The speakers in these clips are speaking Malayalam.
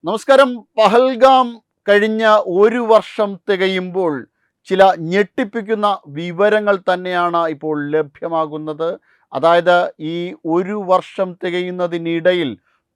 നമസ്കാരം. പഹൽഗാം കഴിഞ്ഞ ഒരു വർഷം തികയുമ്പോൾ ചില ഞെട്ടിപ്പിക്കുന്ന വിവരങ്ങൾ തന്നെയാണ് ഇപ്പോൾ ലഭ്യമാകുന്നത്. അതായത് ഈ ഒരു വർഷം തികയുന്നതിനിടയിൽ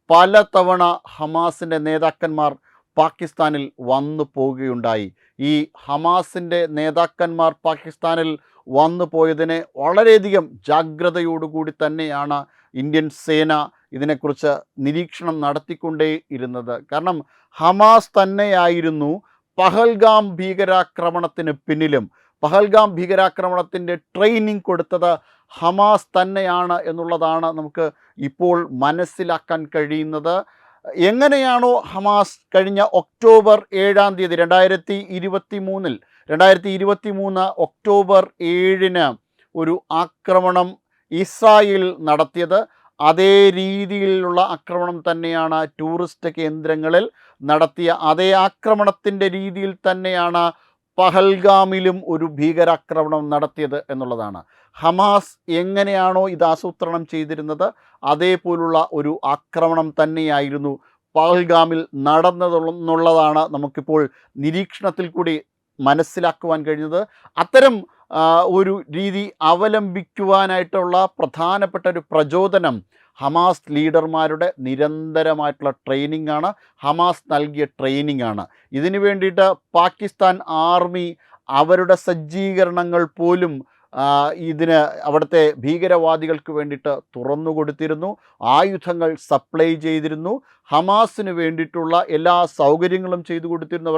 പലതവണ ഹമാസിൻ്റെ നേതാക്കന്മാർ പാകിസ്ഥാനിൽ വന്നു പോവുകയുണ്ടായി. ഈ ഹമാസിൻ്റെ നേതാക്കന്മാർ പാകിസ്ഥാനിൽ വന്നു പോയതിനെ വളരെയധികം ജാഗ്രതയോടുകൂടി തന്നെയാണ് ഇന്ത്യൻ സേന ഇതിനെക്കുറിച്ച് നിരീക്ഷണം നടത്തിക്കൊണ്ടേ ഇരുന്നത്. കാരണം ഹമാസ് തന്നെയായിരുന്നു പഹൽഗാം ഭീകരാക്രമണത്തിന് പിന്നിലും. പഹൽഗാം ഭീകരാക്രമണത്തിൻ്റെ ട്രെയിനിങ് കൊടുത്തത് ഹമാസ് തന്നെയാണ് എന്നുള്ളതാണ് നമുക്ക് ഇപ്പോൾ മനസ്സിലാക്കാൻ കഴിയുന്നത്. എങ്ങനെയാണോ ഹമാസ് കഴിഞ്ഞ ഒക്ടോബർ 7-ാം തീയതി 2023 ഒക്ടോബർ 7-ന് ഒരു ആക്രമണം ഇസ്രായേൽ നടത്തിയത്, അതേ രീതിയിലുള്ള ആക്രമണം തന്നെയാണ് ടൂറിസ്റ്റ് കേന്ദ്രങ്ങളിൽ നടത്തിയ അതേ ആക്രമണത്തിൻ്റെ രീതിയിൽ തന്നെയാണ് പഹൽഗാമിലും ഒരു ഭീകരാക്രമണം നടത്തിയത് എന്നുള്ളതാണ്. ഹമാസ് എങ്ങനെയാണോ ഇത് ആസൂത്രണം ചെയ്തിരുന്നത് അതേപോലുള്ള ഒരു ആക്രമണം തന്നെയായിരുന്നു പഹൽഗാമിൽ നടന്നതെന്നുള്ളതാണ് നമുക്കിപ്പോൾ നിരീക്ഷണത്തിൽ കൂടി മനസ്സിലാക്കുവാൻ കഴിഞ്ഞത്. അത്തരം ഒരു രീതി അവലംബിക്കുവാനായിട്ടുള്ള പ്രധാനപ്പെട്ട ഒരു പ്രചോദനം ഹമാസ് ലീഡർമാരുടെ നിരന്തരമായിട്ടുള്ള ട്രെയിനിങ് ആണ്, ഹമാസ് നൽകിയ ട്രെയിനിങ് ആണ്. ഇതിനു വേണ്ടിയിട്ട് പാകിസ്ഥാൻ ആർമി അവരുടെ സജ്ജീകരണങ്ങൾ പോലും ഇതിന് അവിടുത്തെ ഭീകരവാദികൾക്ക് വേണ്ടിയിട്ട് തുറന്നു കൊടുത്തിരുന്നു, ആയുധങ്ങൾ സപ്ലൈ ചെയ്തിരുന്നു, ഹമാസിന് വേണ്ടിയിട്ടുള്ള എല്ലാ സൗകര്യങ്ങളും ചെയ്തു കൊടുത്തിരുന്നു,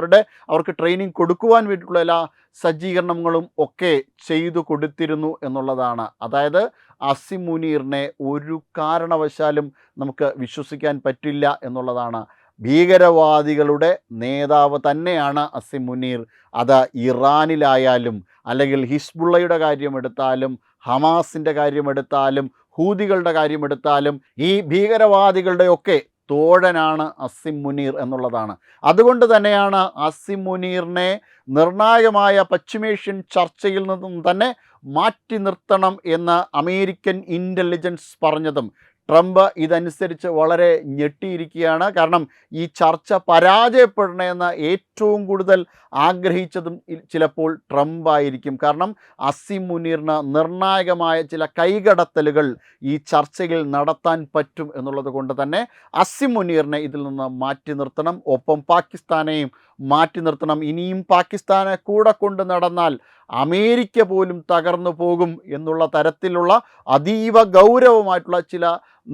അവർക്ക് ട്രെയിനിങ് കൊടുക്കുവാൻ വേണ്ടിയിട്ടുള്ള എല്ലാ സജ്ജീകരണങ്ങളും ഒക്കെ ചെയ്തു കൊടുത്തിരുന്നു എന്നുള്ളതാണ്. അതായത് അസിം മുനീറിനെ ഒരു കാരണവശാലും നമുക്ക് വിശ്വസിക്കാൻ പറ്റില്ല എന്നുള്ളതാണ്. ഭീകരവാദികളുടെ നേതാവ് തന്നെയാണ് അസിം മുനീർ. അത് ഇറാനിലായാലും അല്ലെങ്കിൽ ഹിസ്ബുള്ളയുടെ കാര്യമെടുത്താലും ഹമാസിൻ്റെ കാര്യമെടുത്താലും ഹൂതികളുടെ കാര്യമെടുത്താലും ഈ ഭീകരവാദികളുടെയൊക്കെ തോഴനാണ് അസിം മുനീർ എന്നുള്ളതാണ്. അതുകൊണ്ട് തന്നെയാണ് അസിം മുനീറിനെ നിർണായകമായ പശ്ചിമേഷ്യൻ ചർച്ചയിൽ നിന്നും തന്നെ മാറ്റി നിർത്തണം എന്ന് അമേരിക്കൻ ഇൻ്റലിജൻസ് പറഞ്ഞതും ട്രംപ് ഇതനുസരിച്ച് വളരെ ഞെട്ടിയിരിക്കുകയാണ്. കാരണം ഈ ചർച്ച പരാജയപ്പെടണമെന്ന് ഏറ്റവും കൂടുതൽ ആഗ്രഹിച്ചതും ചിലപ്പോൾ ട്രംപ് ആയിരിക്കും. കാരണം അസിം മുനീറിന് നിർണായകമായ ചില കൈകടത്തലുകൾ ഈ ചർച്ചയിൽ നടത്താൻ പറ്റും എന്നുള്ളത് കൊണ്ട് തന്നെ അസിം മുനീറിനെ ഇതിൽ നിന്ന് മാറ്റി നിർത്തണം. ഒപ്പം പാകിസ്ഥാനെയും മാറ്റി നിർത്തണം. ഇനിയും പാകിസ്ഥാനെ കൂടെ കൊണ്ട് നടന്നാൽ അമേരിക്ക പോലും തകർന്നു പോകും എന്നുള്ള തരത്തിലുള്ള അതീവ ഗൗരവമായിട്ടുള്ള ചില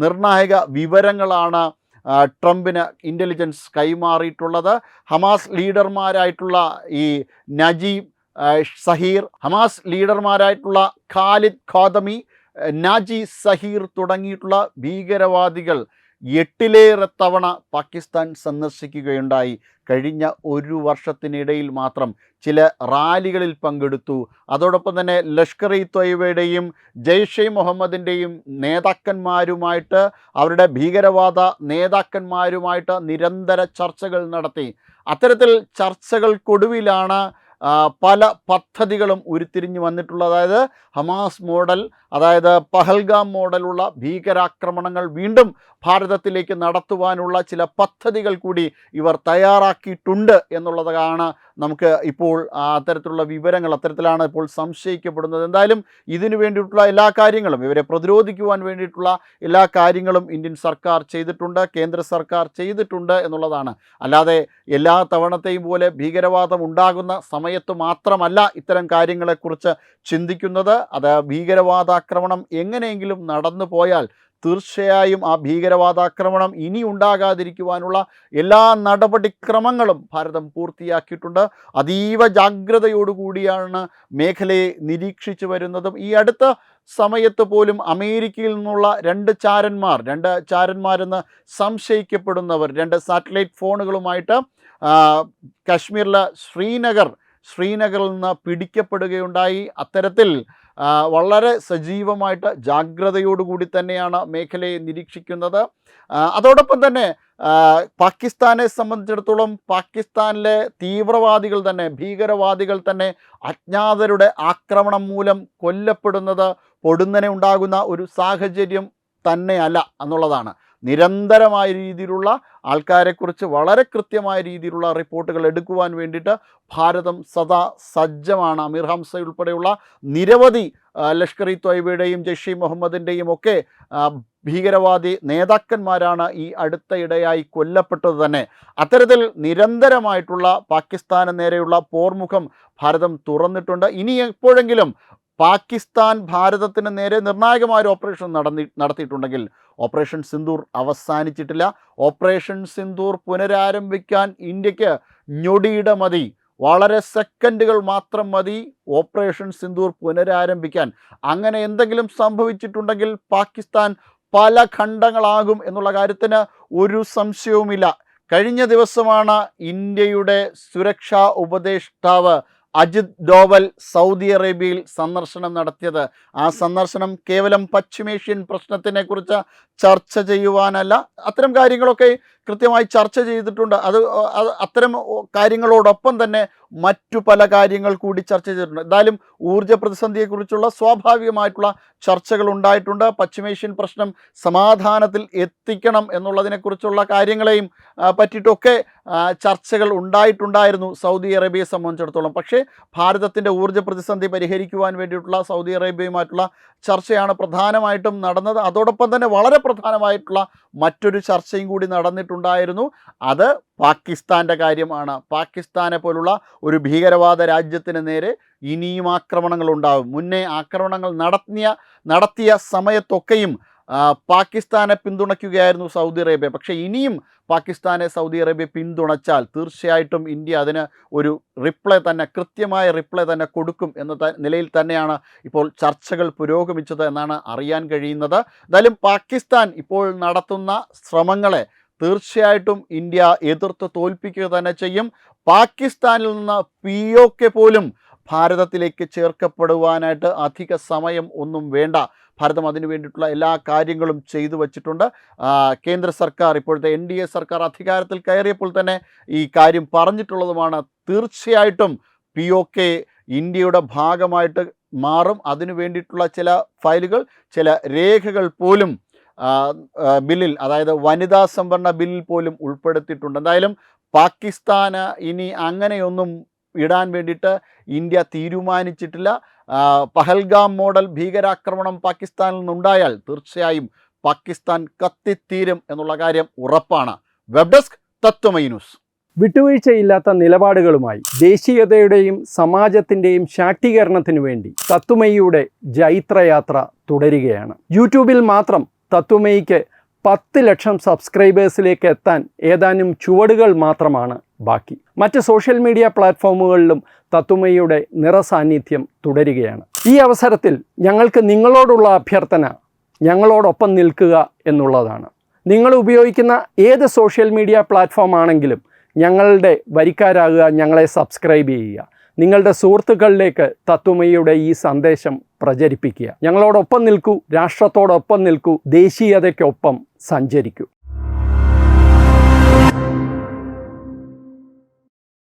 നിർണായക വിവരങ്ങളാണ് ട്രംപിന് ഇൻ്റലിജൻസ് കൈമാറിയിട്ടുള്ളത്. ഹമാസ് ലീഡർമാരായിട്ടുള്ള ഈ നജീബ് സഹീർ, ഹമാസ് ലീഡർമാരായിട്ടുള്ള ഖാലിദ് ഖാദമി, നാജി സഹീർ തുടങ്ങിയിട്ടുള്ള ഭീകരവാദികൾ 8ലേറെ തവണ പാകിസ്ഥാൻ സന്ദർശിക്കുകയുണ്ടായി. കഴിഞ്ഞ ഒരു വർഷത്തിനിടയിൽ മാത്രം ചില റാലികളിൽ പങ്കെടുത്തു. അതോടൊപ്പം തന്നെ ലഷ്കർ ഇ ത്വയ്ബയുടെയും ജെയ്ഷെ മുഹമ്മദിൻ്റെയും നേതാക്കന്മാരുമായിട്ട്, അവരുടെ ഭീകരവാദ നേതാക്കന്മാരുമായിട്ട് നിരന്തര ചർച്ചകൾ നടത്തി. അത്തരത്തിൽ ചർച്ചകൾക്കൊടുവിലാണ് പല പദ്ധതികളും ഉരുത്തിരിഞ്ഞു വന്നിട്ടുള്ളത്. അതായത് ഹമാസ് മോഡൽ, അതായത് പഹൽഗാം മോഡലുള്ള ഭീകരാക്രമണങ്ങൾ വീണ്ടും ഭാരതത്തിലേക്ക് നടത്തുവാനുള്ള ചില പദ്ധതികൾ കൂടി ഇവർ തയ്യാറാക്കിയിട്ടുണ്ട് എന്നുള്ളതാണ് നമുക്ക് ഇപ്പോൾ അത്തരത്തിലുള്ള വിവരങ്ങൾ, അത്തരത്തിലാണ് ഇപ്പോൾ സംശയിക്കപ്പെടുന്നത്. എന്തായാലും ഇതിനു വേണ്ടിയിട്ടുള്ള എല്ലാ കാര്യങ്ങളും, ഇവരെ പ്രതിരോധിക്കുവാൻ വേണ്ടിയിട്ടുള്ള എല്ലാ കാര്യങ്ങളും ഇന്ത്യൻ സർക്കാർ ചെയ്തിട്ടുണ്ട്, കേന്ദ്ര സർക്കാർ ചെയ്തിട്ടുണ്ട് എന്നുള്ളതാണ്. അല്ലാതെ എല്ലാ തവണത്തെയും പോലെ ഭീകരവാദം ഉണ്ടാകുന്ന സമയത്ത് മാത്രമല്ല ഇത്തരം കാര്യങ്ങളെക്കുറിച്ച് ചിന്തിക്കുന്നത്. അത് ഭീകരവാദാക്രമണം എങ്ങനെയെങ്കിലും നടന്നു പോയാൽ തീർച്ചയായും ആ ഭീകരവാദാക്രമണം ഇനി ഉണ്ടാകാതിരിക്കുവാനുള്ള എല്ലാ നടപടിക്രമങ്ങളും ഭാരതം പൂർത്തിയാക്കിയിട്ടുണ്ട്. അതീവ ജാഗ്രതയോടുകൂടിയാണ് മേഖലയെ നിരീക്ഷിച്ചു വരുന്നതും. ഈ അടുത്ത സമയത്ത് പോലും അമേരിക്കയിൽ നിന്നുള്ള രണ്ട് ചാരന്മാരെന്ന് സംശയിക്കപ്പെടുന്നവർ 2 സാറ്റലൈറ്റ് ഫോണുകളുമായിട്ട് കാശ്മീരിലെ ശ്രീനഗറിൽ നിന്ന് പിടിക്കപ്പെടുകയുണ്ടായി. അത്തരത്തിൽ വളരെ സജീവമായിട്ട് ജാഗ്രതയോടുകൂടി തന്നെയാണ് മേഖലയെ നിരീക്ഷിക്കുന്നത്. അതോടൊപ്പം തന്നെ പാകിസ്ഥാനെ സംബന്ധിച്ചിടത്തോളം പാകിസ്ഥാനിലെ തീവ്രവാദികൾ തന്നെ, ഭീകരവാദികൾ തന്നെ അജ്ഞാതരുടെ ആക്രമണം മൂലം കൊല്ലപ്പെടുന്നത് പൊടുന്നനെ ഉണ്ടാകുന്ന ഒരു സാഹചര്യം തന്നെയല്ല എന്നുള്ളതാണ്. നിരന്തരമായ രീതിയിലുള്ള ആൾക്കാരെക്കുറിച്ച് വളരെ കൃത്യമായ രീതിയിലുള്ള റിപ്പോർട്ടുകൾ എടുക്കുവാൻ വേണ്ടിയിട്ട് ഭാരതം സദാ സജ്ജമാണ്. അമീർ ഹംസ ഉൾപ്പെടെയുള്ള നിരവധി ലഷ്കർ ഇ ത്വയ്ബയുടെയും ജെയ്ഷെ മുഹമ്മദിൻ്റെയും ഒക്കെ ഭീകരവാദി നേതാക്കന്മാരാണ് ഈ അടുത്തയിടെയായി കൊല്ലപ്പെട്ടത് തന്നെ. അത്തരത്തിൽ നിരന്തരമായിട്ടുള്ള പാകിസ്ഥാന് നേരെയുള്ള പോർമുഖം ഭാരതം തുറന്നിട്ടുണ്ട്. ഇനി എപ്പോഴെങ്കിലും പാകിസ്ഥാൻ ഭാരതത്തിന് നേരെ നിർണായകമായ ഒരു ഓപ്പറേഷൻ നടത്തിയിട്ടുണ്ടെങ്കിൽ ഓപ്പറേഷൻ സിന്ദൂർ അവസാനിച്ചിട്ടില്ല. ഓപ്പറേഷൻ സിന്ദൂർ പുനരാരംഭിക്കാൻ ഇന്ത്യക്ക് ഞൊടിയിട മതി, വളരെ സെക്കൻഡുകൾ മാത്രം മതി ഓപ്പറേഷൻ സിന്ദൂർ പുനരാരംഭിക്കാൻ. അങ്ങനെ എന്തെങ്കിലും സംഭവിച്ചിട്ടുണ്ടെങ്കിൽ പാകിസ്ഥാൻ പല ഖണ്ഡങ്ങളാകും എന്നുള്ള കാര്യത്തിന് ഒരു സംശയവുമില്ല. കഴിഞ്ഞ ദിവസമാണ് ഇന്ത്യയുടെ സുരക്ഷാ ഉപദേഷ്ടാവ് അജിത് ഡോവൽ സൗദി അറേബ്യയിൽ സന്ദർശനം നടത്തിയത്. ആ സന്ദർശനം കേവലം പശ്ചിമേഷ്യൻ പ്രശ്നത്തിനെക്കുറിച്ച് ചർച്ച ചെയ്യുവാനല്ല, അത്തരം കാര്യങ്ങളൊക്കെ കൃത്യമായി ചർച്ച ചെയ്തിട്ടുണ്ട്. അത്തരം കാര്യങ്ങളോടൊപ്പം തന്നെ മറ്റു പല കാര്യങ്ങൾ കൂടി ചർച്ച ചെയ്തിട്ടുണ്ട്. എന്തായാലും ഊർജ്ജ പ്രതിസന്ധിയെക്കുറിച്ചുള്ള സ്വാഭാവികമായിട്ടുള്ള ചർച്ചകൾ ഉണ്ടായിട്ടുണ്ട്. പശ്ചിമേഷ്യൻ പ്രശ്നം സമാധാനത്തിൽ എത്തിക്കണം എന്നുള്ളതിനെക്കുറിച്ചുള്ള കാര്യങ്ങളെയും പറ്റിയിട്ടൊക്കെ ചർച്ചകൾ ഉണ്ടായിട്ടുണ്ടായിരുന്നു സൗദി അറേബ്യയെ സംബന്ധിച്ചിടത്തോളം. പക്ഷേ ഭാരതത്തിൻ്റെ ഊർജ്ജ പ്രതിസന്ധി പരിഹരിക്കുവാൻ വേണ്ടിയിട്ടുള്ള സൗദി അറേബ്യയുമായിട്ടുള്ള ചർച്ചയാണ് പ്രധാനമായിട്ടും നടന്നത്. അതോടൊപ്പം തന്നെ വളരെ പ്രധാനമായിട്ടുള്ള മറ്റൊരു ചർച്ചയും കൂടി നടന്നിട്ടുണ്ടായിരുന്നു. അത് പാകിസ്ഥാൻ്റെ കാര്യമാണ്. പാകിസ്ഥാനെ പോലുള്ള ഒരു ഭീകരവാദ രാജ്യത്തിന് നേരെ ഇനിയും ആക്രമണങ്ങൾ ഉണ്ടാകും. മുന്നേ ആക്രമണങ്ങൾ നടത്തിയ സമയത്തൊക്കെയും പാകിസ്ഥാനെ പിന്തുണയ്ക്കുകയായിരുന്നു സൗദി അറേബ്യ. പക്ഷേ ഇനിയും പാകിസ്ഥാനെ സൗദി അറേബ്യ പിന്തുണച്ചാൽ തീർച്ചയായിട്ടും ഇന്ത്യ അതിന് ഒരു കൃത്യമായ റിപ്ലൈ തന്നെ കൊടുക്കും എന്ന നിലയിൽ തന്നെയാണ് ഇപ്പോൾ ചർച്ചകൾ പുരോഗമിച്ചത് എന്നാണ് അറിയാൻ കഴിയുന്നത്. എന്തായാലും പാകിസ്ഥാൻ ഇപ്പോൾ നടത്തുന്ന ശ്രമങ്ങളെ തീർച്ചയായിട്ടും ഇന്ത്യ എതിർത്ത് തോൽപ്പിക്കുക തന്നെ ചെയ്യും. പാകിസ്ഥാനിൽ നിന്ന് POK പോലും ഭാരതത്തിലേക്ക് ചേർക്കപ്പെടുവാനായിട്ട് അധിക സമയം ഒന്നും വേണ്ട. ഭാരതം അതിനു വേണ്ടിയിട്ടുള്ള എല്ലാ കാര്യങ്ങളും ചെയ്തു വച്ചിട്ടുണ്ട്. കേന്ദ്ര സർക്കാർ, ഇപ്പോഴത്തെ NDA സർക്കാർ അധികാരത്തിൽ കയറിയപ്പോൾ തന്നെ ഈ കാര്യം പറഞ്ഞിട്ടുള്ളതുമാണ്. തീർച്ചയായിട്ടും POK ഇന്ത്യയുടെ ഭാഗമായിട്ട് മാറും. അതിനു വേണ്ടിയിട്ടുള്ള ചില ഫയലുകൾ, ചില രേഖകൾ പോലും ബില്ലിൽ, അതായത് വനിതാ സംവരണ ബില്ലിൽ പോലും ഉൾപ്പെടുത്തിയിട്ടുണ്ട്. എന്തായാലും പാകിസ്ഥാന് ഇനി അങ്ങനെയൊന്നും ഇടാൻ വേണ്ടിയിട്ട് ഇന്ത്യ തീരുമാനിച്ചിട്ടില്ല. പഹൽഗാം മോഡൽ ഭീകരാക്രമണം പാകിസ്ഥാനിൽ നിന്നുണ്ടായാൽ തീർച്ചയായും പാകിസ്ഥാൻ കത്തിത്തീരും എന്നുള്ള കാര്യം ഉറപ്പാണ്. Web desk Tatwamayi news. വിട്ടുവീഴ്ചയില്ലാത്ത നിലപാടുകളുമായി ദേശീയതയുടെയും സമാജത്തിൻ്റെയും ശാക്തീകരണത്തിനു വേണ്ടി തത്വമയിയുടെ ജൈത്രയാത്ര തുടരുകയാണ്. യൂട്യൂബിൽ മാത്രം തത്വമയിക്ക് 10 ലക്ഷം സബ്സ്ക്രൈബേഴ്സിലേക്ക് എത്താൻ ഏതാനും ചുവടുകൾ മാത്രമാണ് ബാക്കി. മറ്റ് സോഷ്യൽ മീഡിയ പ്ലാറ്റ്ഫോമുകളിലും തത്വമയിയുടെ നിറസാന്നിധ്യം തുടരുകയാണ്. ഈ അവസരത്തിൽ ഞങ്ങൾക്ക് നിങ്ങളോടുള്ള അഭ്യർത്ഥന ഞങ്ങളോടൊപ്പം നിൽക്കുക എന്നുള്ളതാണ്. നിങ്ങൾ ഉപയോഗിക്കുന്ന ഏത് സോഷ്യൽ മീഡിയ പ്ലാറ്റ്ഫോം ആണെങ്കിലും ഞങ്ങളുടെ വരിക്കാരാകുക, ഞങ്ങളെ സബ്സ്ക്രൈബ് ചെയ്യുക, നിങ്ങളുടെ സുഹൃത്തുക്കളിലേക്ക് തത്വമയിയുടെ ഈ സന്ദേശം പ്രചരിപ്പിക്കുക. ഞങ്ങളോടൊപ്പം നിൽക്കൂ, രാഷ്ട്രത്തോടൊപ്പം നിൽക്കൂ, ദേശീയതയ്ക്കൊപ്പം സഞ്ചരിക്കൂ.